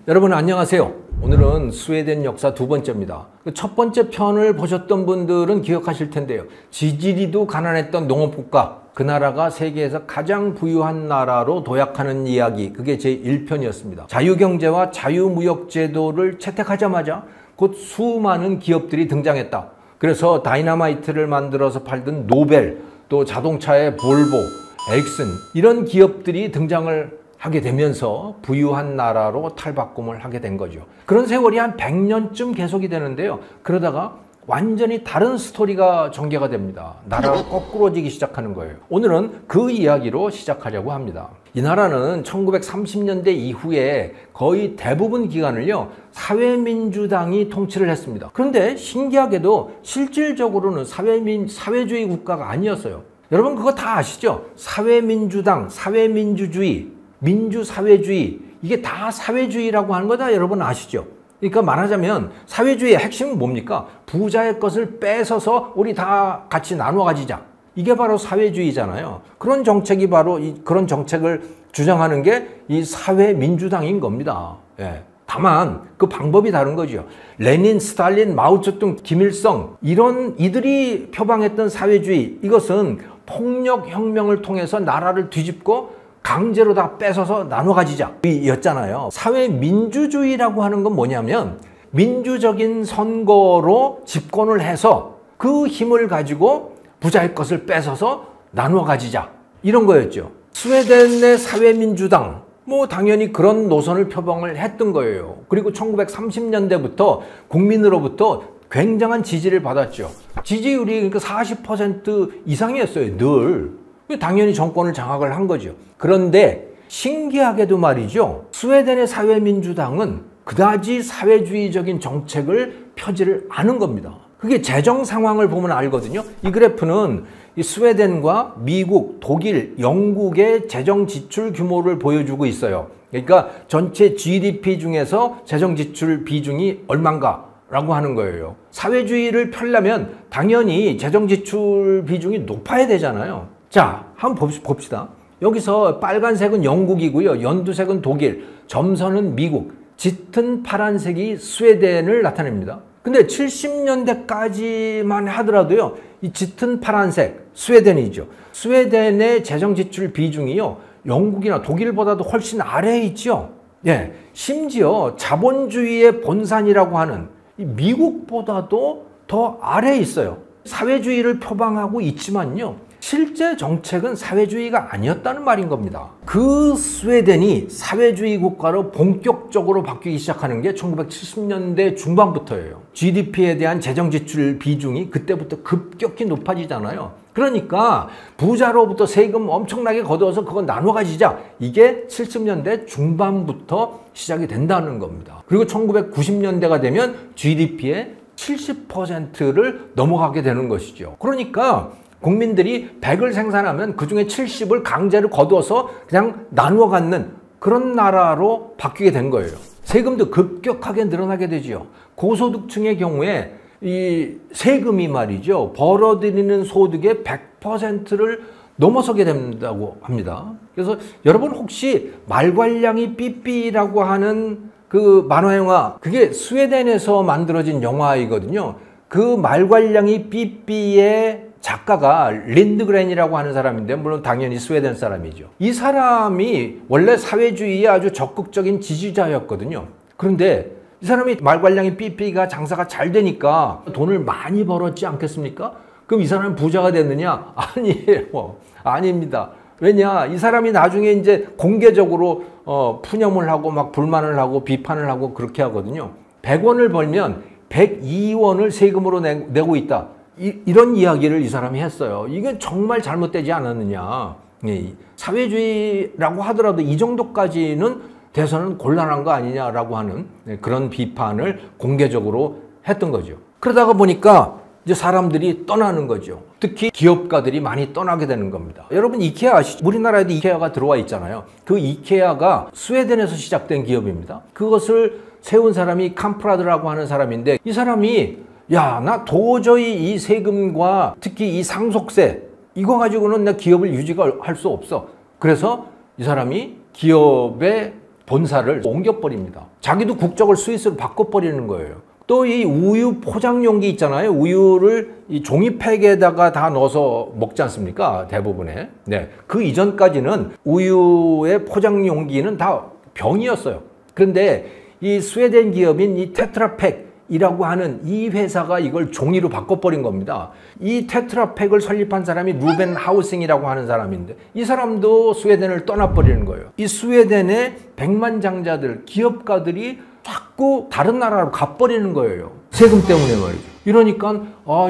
여러분 안녕하세요. 오늘은 스웨덴 역사 두 번째입니다. 첫 번째 편을 보셨던 분들은 기억하실 텐데요. 지지리도 가난했던 농업국가, 그 나라가 세계에서 가장 부유한 나라로 도약하는 이야기, 그게 제1편이었습니다. 자유경제와 자유무역제도를 채택하자마자 곧 수많은 기업들이 등장했다. 그래서 다이너마이트를 만들어서 팔던 노벨, 또 자동차의 볼보, 에릭슨 이런 기업들이 등장을 하게 되면서 부유한 나라로 탈바꿈을 하게 된 거죠. 그런 세월이 한 100년쯤 계속이 되는데요. 그러다가 완전히 다른 스토리가 전개가 됩니다. 나라가 거꾸로지기 시작하는 거예요. 오늘은 그 이야기로 시작하려고 합니다. 이 나라는 1930년대 이후에 거의 대부분 기간을요, 사회민주당이 통치를 했습니다. 그런데 신기하게도 실질적으로는 사회주의 국가가 아니었어요. 여러분 그거 다 아시죠? 사회민주당, 사회민주주의, 민주사회주의, 이게 다 사회주의라고 하는 거다 여러분 아시죠? 그러니까 말하자면 사회주의의 핵심은 뭡니까? 부자의 것을 뺏어서 우리 다 같이 나눠 가지자. 이게 바로 사회주의잖아요. 그런 정책이 바로 그런 정책을 주장하는 게 이 사회민주당인 겁니다. 예. 다만 그 방법이 다른 거죠. 레닌, 스탈린, 마오쩌둥, 김일성 이들이 표방했던 사회주의, 이것은 폭력혁명을 통해서 나라를 뒤집고 강제로 다 뺏어서 나눠 가지자 였잖아요. 사회민주주의라고 하는 건 뭐냐면 민주적인 선거로 집권을 해서 그 힘을 가지고 부자의 것을 뺏어서 나눠 가지자, 이런 거였죠. 스웨덴의 사회민주당, 당연히 그런 노선을 표방을 했던 거예요. 그리고 1930년대부터 국민으로부터 굉장한 지지를 받았죠. 지지율이 그러니까 40% 이상이었어요, 늘. 당연히 정권을 장악을 한 거죠. 그런데 신기하게도 말이죠, 스웨덴의 사회민주당은 그다지 사회주의적인 정책을 펴지를 않은 겁니다. 그게 재정 상황을 보면 알거든요. 이 그래프는 이 스웨덴과 미국, 독일, 영국의 재정 지출 규모를 보여주고 있어요. 그러니까 전체 GDP 중에서 재정 지출 비중이 얼마인가 라고 하는 거예요. 사회주의를 펴려면 당연히 재정 지출 비중이 높아야 되잖아요. 자, 한번 봅시다. 여기서 빨간색은 영국이고요, 연두색은 독일, 점선은 미국, 짙은 파란색이 스웨덴을 나타냅니다. 근데 70년대까지만 하더라도요, 이 짙은 파란색 스웨덴이죠. 스웨덴의 재정 지출 비중이요, 영국이나 독일보다도 훨씬 아래에 있죠. 예, 심지어 자본주의의 본산이라고 하는 이 미국보다도 더 아래에 있어요. 사회주의를 표방하고 있지만요, 실제 정책은 사회주의가 아니었다는 말인 겁니다. 그 스웨덴이 사회주의 국가로 본격적으로 바뀌기 시작하는 게 1970년대 중반부터예요. GDP에 대한 재정 지출 비중이 그때부터 급격히 높아지잖아요. 그러니까 부자로부터 세금 엄청나게 걷어서 그거 나눠 가지자, 이게 70년대 중반부터 시작이 된다는 겁니다. 그리고 1990년대가 되면 GDP의 70%를 넘어가게 되는 것이죠. 그러니까 국민들이 100을 생산하면 그중에 70을 강제로 거둬서 그냥 나누어 갖는 그런 나라로 바뀌게 된 거예요. 세금도 급격하게 늘어나게 되죠. 고소득층의 경우에 이 세금이 말이죠, 벌어들이는 소득의 100%를 넘어서게 된다고 합니다. 그래서 여러분 혹시 말괄량이 삐삐라고 하는 그 만화 영화, 그게 스웨덴에서 만들어진 영화이거든요. 그 말괄량이 삐삐의 작가가 린드그렌이라고 하는 사람인데, 물론 당연히 스웨덴 사람이죠. 이 사람이 원래 사회주의의 아주 적극적인 지지자였거든요. 그런데 이 사람이 말괄량이 삐삐가 장사가 잘 되니까 돈을 많이 벌었지 않겠습니까? 그럼 이 사람은 부자가 됐느냐? 아니에요. 아닙니다. 왜냐? 이 사람이 나중에 이제 공개적으로 푸념을 하고 막 불만을 하고 비판을 하고 그렇게 하거든요. 100원을 벌면 102원을 세금으로 내고 있다. 이런 이야기를 이 사람이 했어요. 이건 정말 잘못되지 않았느냐. 사회주의라고 하더라도 이 정도까지는 돼서는 곤란한 거 아니냐라고 하는 그런 비판을 공개적으로 했던 거죠. 그러다가 보니까 이제 사람들이 떠나는 거죠. 특히 기업가들이 많이 떠나게 되는 겁니다. 여러분 이케아 아시죠? 우리나라에도 이케아가 들어와 있잖아요. 그 이케아가 스웨덴에서 시작된 기업입니다. 그것을 세운 사람이 캄프라드라고 하는 사람인데, 이 사람이 야, 나 도저히 이 세금과 특히 이 상속세 이거 가지고는 내 기업을 유지할 수 없어. 그래서 이 사람이 기업의 본사를 옮겨버립니다. 자기도 국적을 스위스로 바꿔버리는 거예요. 또 이 우유 포장 용기 있잖아요. 우유를 이 종이팩에다가 다 넣어서 먹지 않습니까? 대부분의. 네. 그 이전까지는 우유의 포장 용기는 다 병이었어요. 그런데 이 스웨덴 기업인 이 테트라팩이라고 하는 이 회사가 이걸 종이로 바꿔버린 겁니다. 이 테트라팩을 설립한 사람이 루벤 하우싱이라고 하는 사람인데 이 사람도 스웨덴을 떠나버리는 거예요. 이 스웨덴의 백만장자들, 기업가들이 자꾸 다른 나라로 가버리는 거예요. 세금 때문에 말이죠. 이러니까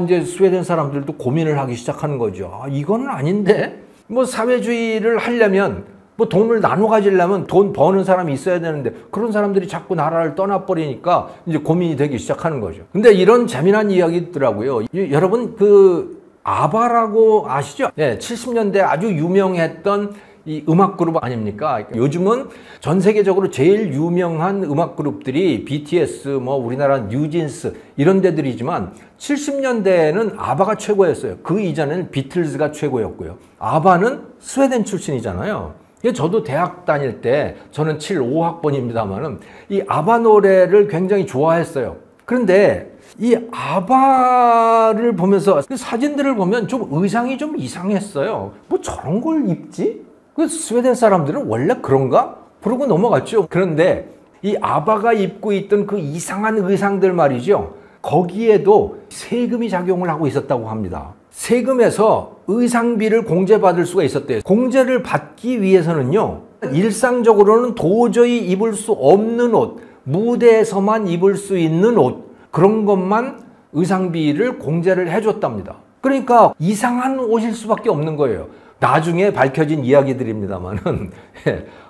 이제 스웨덴 사람들도 고민을 하기 시작하는 거죠. 이거는 아닌데 뭐 사회주의를 하려면 뭐 돈을 나눠 가지려면 돈 버는 사람이 있어야 되는데 그런 사람들이 자꾸 나라를 떠나버리니까 이제 고민이 되기 시작하는 거죠. 근데 이런 재미난 이야기 있더라고요. 여러분 그 아바라고 아시죠? 네, 70년대 아주 유명했던 이 음악 그룹 아닙니까? 요즘은 전 세계적으로 제일 유명한 음악 그룹들이 BTS, 뭐 우리나라 뉴진스 이런 데들이지만 70년대에는 아바가 최고였어요. 그 이전에는 비틀즈가 최고였고요. 아바는 스웨덴 출신이잖아요. 저도 대학 다닐 때 저는 75학번입니다만은 이 아바 노래를 굉장히 좋아했어요. 그런데 이 아바를 보면서 그 사진들을 보면 좀 의상이 좀 이상했어요. 뭐 저런 걸 입지? 그 스웨덴 사람들은 원래 그런가? 그러고 넘어갔죠. 그런데 이 아바가 입고 있던 그 이상한 의상들 말이죠. 거기에도 세금이 작용을 하고 있었다고 합니다. 세금에서 의상비를 공제받을 수가 있었대요. 공제를 받기 위해서는요, 일상적으로는 도저히 입을 수 없는 옷, 무대에서만 입을 수 있는 옷, 그런 것만 의상비를 공제를 해줬답니다. 그러니까 이상한 옷일 수밖에 없는 거예요. 나중에 밝혀진 이야기들입니다만은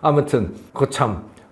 아무튼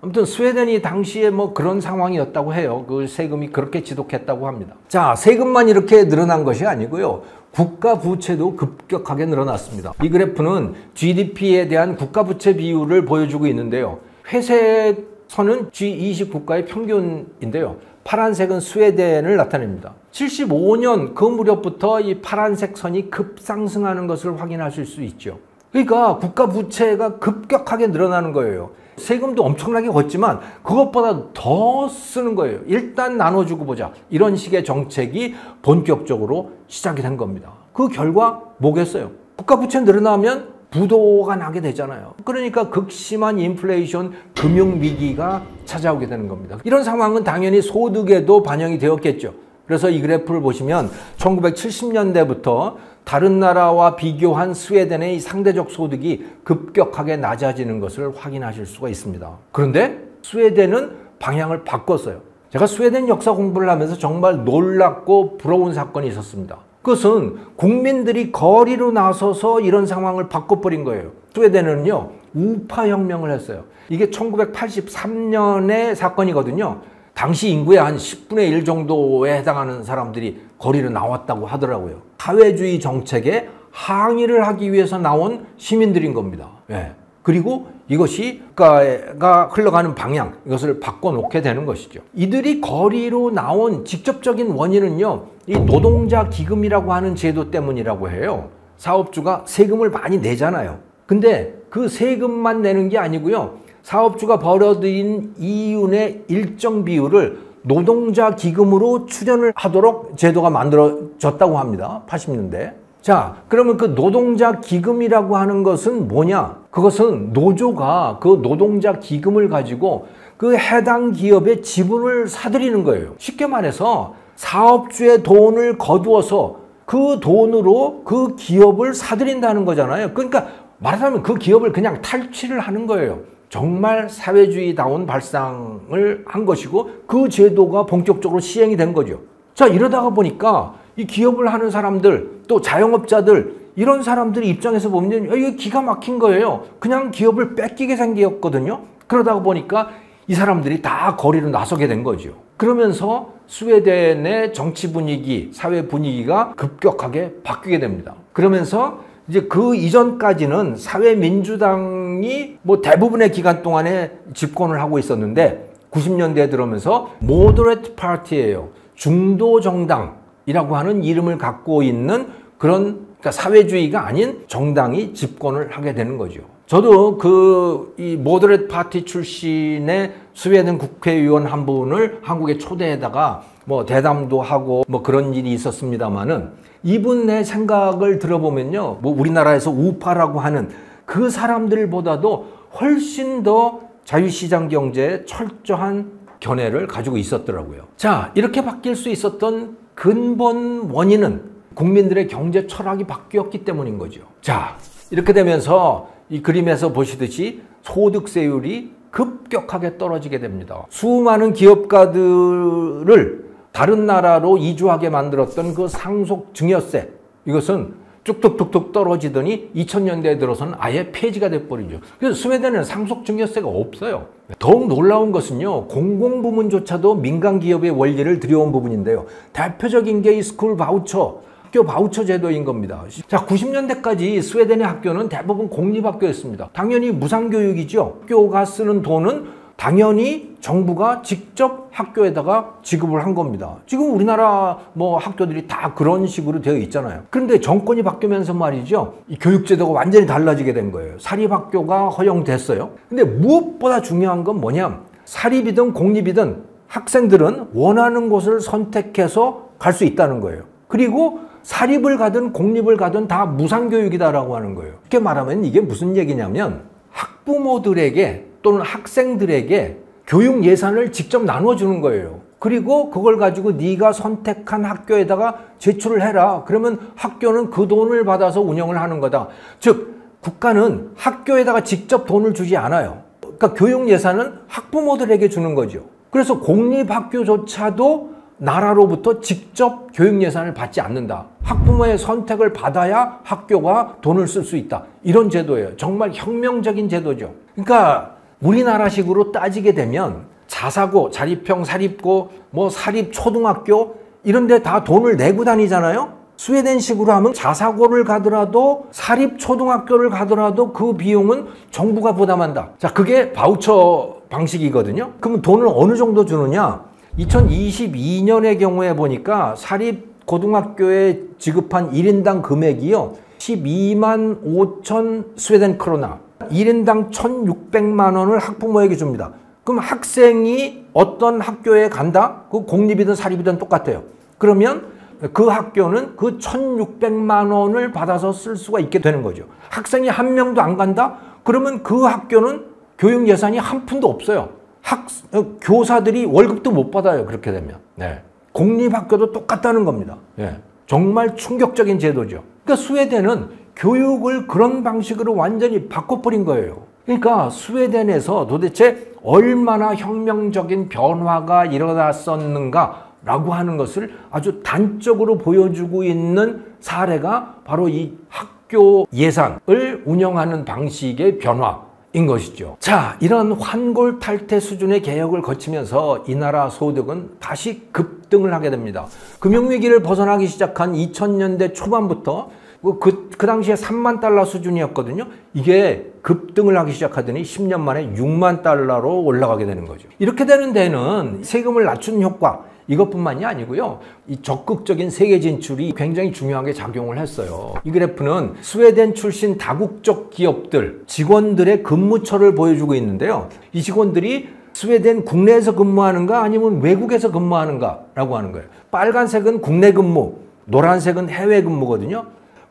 아무튼 스웨덴이 당시에 뭐 그런 상황이었다고 해요. 그 세금이 그렇게 지독했다고 합니다. 자, 세금만 이렇게 늘어난 것이 아니고요. 국가 부채도 급격하게 늘어났습니다. 이 그래프는 GDP에 대한 국가 부채 비율을 보여주고 있는데요. 회색 선은 G20 국가의 평균인데요. 파란색은 스웨덴을 나타냅니다. 75년 그 무렵부터 이 파란색 선이 급상승하는 것을 확인하실 수 있죠. 그러니까 국가 부채가 급격하게 늘어나는 거예요. 세금도 엄청나게 걷지만 그것보다 더 쓰는 거예요. 일단 나눠주고 보자. 이런 식의 정책이 본격적으로 시작이 된 겁니다. 그 결과 뭐겠어요? 국가 부채 늘어나면 부도가 나게 되잖아요. 그러니까 극심한 인플레이션, 금융위기가 찾아오게 되는 겁니다. 이런 상황은 당연히 소득에도 반영이 되었겠죠. 그래서 이 그래프를 보시면 1970년대부터 다른 나라와 비교한 스웨덴의 상대적 소득이 급격하게 낮아지는 것을 확인하실 수가 있습니다. 그런데 스웨덴은 방향을 바꿨어요. 제가 스웨덴 역사 공부를 하면서 정말 놀랍고 부러운 사건이 있었습니다. 그것은 국민들이 거리로 나서서 이런 상황을 바꿔버린 거예요. 스웨덴은요, 우파 혁명을 했어요. 이게 1983년의 사건이거든요. 당시 인구의 한 10분의 1 정도에 해당하는 사람들이 거리로 나왔다고 하더라고요. 사회주의 정책에 항의를 하기 위해서 나온 시민들인 겁니다. 예. 그리고 이것이 국가가 흘러가는 방향, 이것을 바꿔놓게 되는 것이죠. 이들이 거리로 나온 직접적인 원인은요, 이 노동자 기금이라고 하는 제도 때문이라고 해요. 사업주가 세금을 많이 내잖아요. 근데 그 세금만 내는 게 아니고요, 사업주가 벌어들인 이윤의 일정 비율을 노동자 기금으로 출연을 하도록 제도가 만들어졌다고 합니다. 80년대. 자, 그러면 그 노동자 기금이라고 하는 것은 뭐냐? 그것은 노조가 그 노동자 기금을 가지고 그 해당 기업의 지분을 사들이는 거예요. 쉽게 말해서 사업주의 돈을 거두어서 그 돈으로 그 기업을 사들인다는 거잖아요. 그러니까 말하자면 그 기업을 그냥 탈취를 하는 거예요. 정말 사회주의다운 발상을 한 것이고 그 제도가 본격적으로 시행이 된 거죠. 자, 이러다가 보니까 이 기업을 하는 사람들, 또 자영업자들, 이런 사람들의 입장에서 보면 이게 기가 막힌 거예요. 그냥 기업을 뺏기게 생겼거든요. 그러다가 보니까 이 사람들이 다 거리로 나서게 된 거죠. 그러면서 스웨덴의 정치 분위기, 사회 분위기가 급격하게 바뀌게 됩니다. 그러면서 이제 그 이전까지는 사회민주당이 뭐 대부분의 기간 동안에 집권을 하고 있었는데 90년대에 들어오면서 모더레이트 파티예요. 중도 정당이라고 하는 이름을 갖고 있는 그런, 그러니까 사회주의가 아닌 정당이 집권을 하게 되는 거죠. 저도 이 모더렛 파티 출신의 스웨덴 국회의원 한 분을 한국에 초대해다가 뭐 대담도 하고 뭐 그런 일이 있었습니다만은 이분의 생각을 들어보면요. 뭐 우리나라에서 우파라고 하는 그 사람들보다도 훨씬 더 자유시장 경제에 철저한 견해를 가지고 있었더라고요. 자, 이렇게 바뀔 수 있었던 근본 원인은 국민들의 경제 철학이 바뀌었기 때문인 거죠. 자, 이렇게 되면서 이 그림에서 보시듯이 소득세율이 급격하게 떨어지게 됩니다. 수많은 기업가들을 다른 나라로 이주하게 만들었던 그 상속 증여세, 이것은 뚝뚝뚝뚝 떨어지더니 2000년대에 들어서는 아예 폐지가 돼버리죠. 그래서 스웨덴에는 상속 증여세가 없어요. 더욱 놀라운 것은요, 공공부문조차도 민간기업의 원리를 들여온 부분인데요. 대표적인 게 이 스쿨 바우처, 학교 바우처 제도인 겁니다. 자, 90년대까지 스웨덴의 학교는 대부분 공립학교였습니다. 당연히 무상교육이죠. 학교가 쓰는 돈은 당연히 정부가 직접 학교에다가 지급을 한 겁니다. 지금 우리나라 뭐 학교들이 다 그런 식으로 되어 있잖아요. 그런데 정권이 바뀌면서 말이죠, 이 교육제도가 완전히 달라지게 된 거예요. 사립학교가 허용됐어요. 근데 무엇보다 중요한 건 뭐냐, 사립이든 공립이든 학생들은 원하는 곳을 선택해서 갈 수 있다는 거예요. 그리고 사립을 가든 공립을 가든 다 무상교육이다라고 하는 거예요. 이렇게 말하면 이게 무슨 얘기냐면 학부모들에게 또는 학생들에게 교육 예산을 직접 나눠주는 거예요. 그리고 그걸 가지고 네가 선택한 학교에다가 제출을 해라. 그러면 학교는 그 돈을 받아서 운영을 하는 거다. 즉 국가는 학교에다가 직접 돈을 주지 않아요. 그러니까 교육 예산은 학부모들에게 주는 거죠. 그래서 공립학교조차도 나라로부터 직접 교육 예산을 받지 않는다. 학부모의 선택을 받아야 학교가 돈을 쓸 수 있다. 이런 제도예요. 정말 혁명적인 제도죠. 그러니까 우리나라식으로 따지게 되면 자사고, 자립형 사립고, 뭐 사립 초등학교 이런 데 다 돈을 내고 다니잖아요. 스웨덴식으로 하면 자사고를 가더라도 사립 초등학교를 가더라도 그 비용은 정부가 부담한다. 자, 그게 바우처 방식이거든요. 그러면 돈을 어느 정도 주느냐? 2022년의 경우에 보니까 사립 고등학교에 지급한 1인당 금액이요, 12만 5천 스웨덴 크로나, 1인당 1,600만 원을 학부모에게 줍니다. 그럼 학생이 어떤 학교에 간다? 그 공립이든 사립이든 똑같아요. 그러면 그 학교는 그 1,600만 원을 받아서 쓸 수가 있게 되는 거죠. 학생이 한 명도 안 간다? 그러면 그 학교는 교육 예산이 한 푼도 없어요. 교사들이 월급도 못 받아요. 그렇게 되면. 네. 공립학교도 똑같다는 겁니다. 네. 정말 충격적인 제도죠. 그러니까 스웨덴은 교육을 그런 방식으로 완전히 바꿔버린 거예요. 그러니까 스웨덴에서 도대체 얼마나 혁명적인 변화가 일어났었는가 라고 하는 것을 아주 단적으로 보여주고 있는 사례가 바로 이 학교 예산을 운영하는 방식의 변화인 것이죠. 자, 이런 환골탈태 수준의 개혁을 거치면서 이 나라 소득은 다시 급등을 하게 됩니다. 금융위기를 벗어나기 시작한 2000년대 초반부터 그 당시에 3만 달러 수준이었거든요. 이게 급등을 하기 시작하더니 10년 만에 6만 달러로 올라가게 되는 거죠. 이렇게 되는 데는 세금을 낮추는 효과, 이것뿐만이 아니고요, 이 적극적인 세계 진출이 굉장히 중요하게 작용을 했어요. 이 그래프는 스웨덴 출신 다국적 기업들 직원들의 근무처를 보여주고 있는데요, 이 직원들이 스웨덴 국내에서 근무하는가 아니면 외국에서 근무하는가라고 하는 거예요. 빨간색은 국내 근무, 노란색은 해외 근무거든요.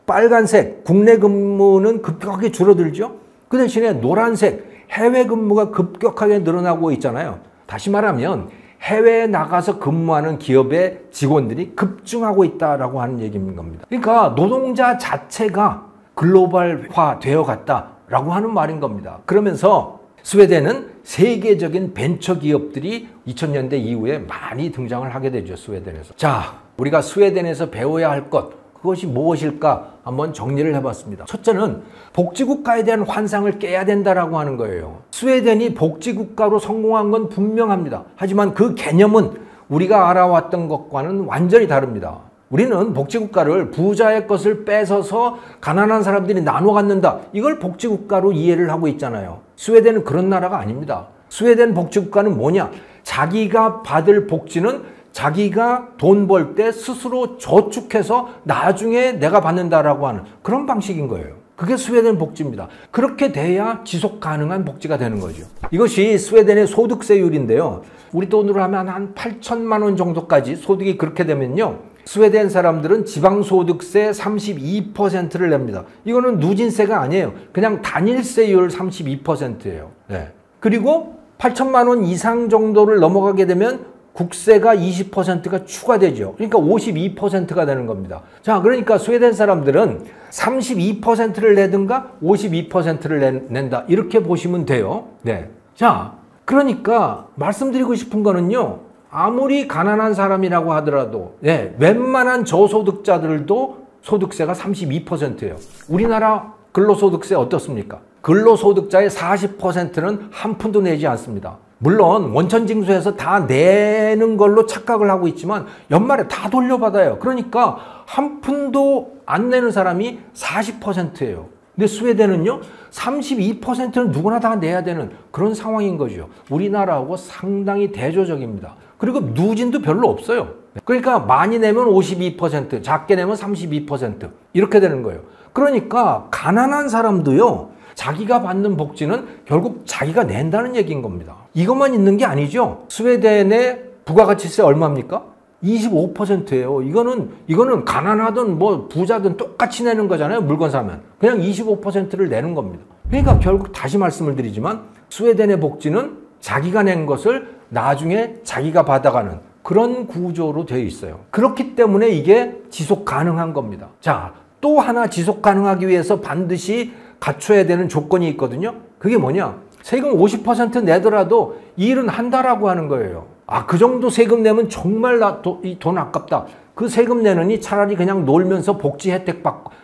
빨간색 국내 근무는 급격하게 줄어들죠. 그 대신에 노란색 해외 근무가 급격하게 늘어나고 있잖아요. 다시 말하면 해외에 나가서 근무하는 기업의 직원들이 급증하고 있다라고 하는 얘기인 겁니다. 그러니까 노동자 자체가 글로벌화 되어 갔다라고 하는 말인 겁니다. 그러면서 스웨덴은 세계적인 벤처 기업들이 2000년대 이후에 많이 등장을 하게 되죠. 스웨덴에서. 자, 우리가 스웨덴에서 배워야 할 것, 그것이 무엇일까 한번 정리를 해봤습니다. 첫째는 복지국가에 대한 환상을 깨야 된다라고 하는 거예요. 스웨덴이 복지국가로 성공한 건 분명합니다. 하지만 그 개념은 우리가 알아왔던 것과는 완전히 다릅니다. 우리는 복지국가를 부자의 것을 뺏어서 가난한 사람들이 나눠 갖는다, 이걸 복지국가로 이해를 하고 있잖아요. 스웨덴은 그런 나라가 아닙니다. 스웨덴 복지국가는 뭐냐? 자기가 받을 복지는 자기가 돈 벌 때 스스로 저축해서 나중에 내가 받는다라고 하는 그런 방식인 거예요. 그게 스웨덴 복지입니다. 그렇게 돼야 지속 가능한 복지가 되는 거죠. 이것이 스웨덴의 소득세율인데요. 우리 돈으로 하면 한 8천만 원 정도까지 소득이 그렇게 되면요. 스웨덴 사람들은 지방소득세 32%를 냅니다. 이거는 누진세가 아니에요. 그냥 단일세율 32%예요. 네. 그리고 8천만 원 이상 정도를 넘어가게 되면 국세가 20%가 추가되죠. 그러니까 52%가 되는 겁니다. 자, 그러니까 스웨덴 사람들은 32%를 내든가 52%를 낸다. 이렇게 보시면 돼요. 네. 자, 그러니까 말씀드리고 싶은 거는요. 아무리 가난한 사람이라고 하더라도 웬만한 저소득자들도 소득세가 32%예요. 우리나라 근로소득세 어떻습니까? 근로소득자의 40%는 한 푼도 내지 않습니다. 물론 원천징수에서 다 내는 걸로 착각을 하고 있지만 연말에 다 돌려받아요. 그러니까 한 푼도 안 내는 사람이 40%예요. 근데 스웨덴은요 32%는 누구나 다 내야 되는 그런 상황인 거죠. 우리나라하고 상당히 대조적입니다. 그리고 누진도 별로 없어요. 그러니까 많이 내면 52%, 작게 내면 32% 이렇게 되는 거예요. 그러니까 가난한 사람도요 자기가 받는 복지는 결국 자기가 낸다는 얘기인 겁니다. 이것만 있는 게 아니죠. 스웨덴의 부가가치세 얼마입니까? 25%예요. 이거는 가난하든 뭐 부자든 똑같이 내는 거잖아요. 물건 사면. 그냥 25%를 내는 겁니다. 그러니까 결국 다시 말씀을 드리지만 스웨덴의 복지는 자기가 낸 것을 나중에 자기가 받아가는 그런 구조로 되어 있어요. 그렇기 때문에 이게 지속 가능한 겁니다. 자, 또 하나 지속 가능하기 위해서 반드시 갖춰야 되는 조건이 있거든요. 그게 뭐냐? 세금 50% 내더라도 이 일은 한다라고 하는 거예요. 아, 그 정도 세금 내면 정말 이 돈 아깝다. 그 세금 내느니 차라리 그냥 놀면서 복지 혜택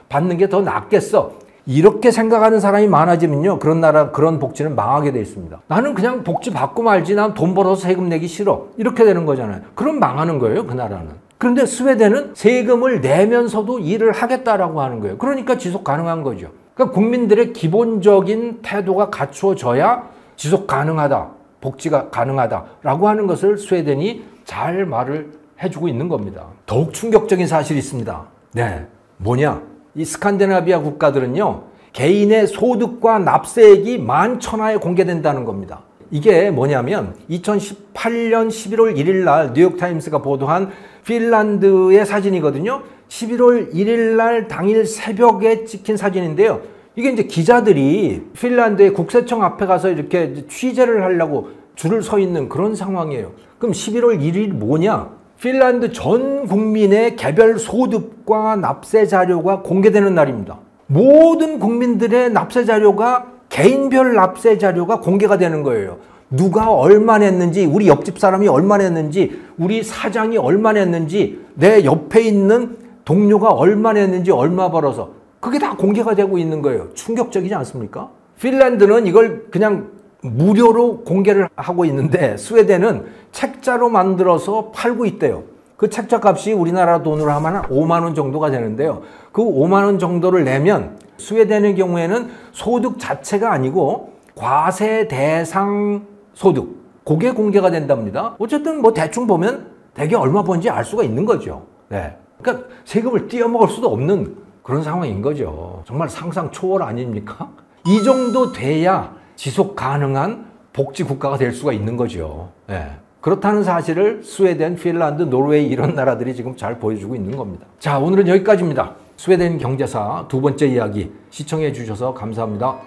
받는 게 더 낫겠어. 이렇게 생각하는 사람이 많아지면요. 그런 복지는 망하게 돼 있습니다. 나는 그냥 복지 받고 말지. 난 돈 벌어서 세금 내기 싫어. 이렇게 되는 거잖아요. 그럼 망하는 거예요. 그 나라는. 그런데 스웨덴은 세금을 내면서도 일을 하겠다라고 하는 거예요. 그러니까 지속 가능한 거죠. 그러니까 국민들의 기본적인 태도가 갖추어져야 지속 가능하다, 복지가 가능하다라고 하는 것을 스웨덴이 잘 말을 해주고 있는 겁니다. 더욱 충격적인 사실이 있습니다. 네, 뭐냐? 이 스칸디나비아 국가들은요, 개인의 소득과 납세액이 만천하에 공개된다는 겁니다. 이게 뭐냐면 2018년 11월 1일 날 뉴욕타임스가 보도한 핀란드의 사진이거든요. 11월 1일 날 당일 새벽에 찍힌 사진인데요. 이게 이제 기자들이 핀란드의 국세청 앞에 가서 이렇게 취재를 하려고 줄을 서 있는 그런 상황이에요. 그럼 11월 1일 뭐냐? 핀란드 전 국민의 개별 소득과 납세 자료가 공개되는 날입니다. 모든 국민들의 납세 자료가 개인별 납세 자료가 공개가 되는 거예요. 누가 얼마 냈는지, 우리 옆집 사람이 얼마 냈는지, 우리 사장이 얼마 냈는지, 내 옆에 있는 동료가 얼마 냈는지, 얼마 벌어서 그게 다 공개가 되고 있는 거예요. 충격적이지 않습니까? 핀란드는 이걸 그냥 무료로 공개를 하고 있는데 스웨덴은 책자로 만들어서 팔고 있대요. 그 책자 값이 우리나라 돈으로 하면 한 5만 원 정도가 되는데요. 그 5만 원 정도를 내면 스웨덴의 경우에는 소득 자체가 아니고 과세 대상 소득, 그게 공개가 된답니다. 어쨌든 뭐 대충 보면 대개 얼마 번지 알 수가 있는 거죠. 네. 그러니까 세금을 띄어먹을 수도 없는 그런 상황인 거죠. 정말 상상 초월 아닙니까? 이 정도 돼야 지속 가능한 복지 국가가 될 수가 있는 거죠. 네. 그렇다는 사실을 스웨덴, 핀란드, 노르웨이 이런 나라들이 지금 잘 보여주고 있는 겁니다. 자, 오늘은 여기까지입니다. 스웨덴 경제사 두 번째 이야기 시청해 주셔서 감사합니다.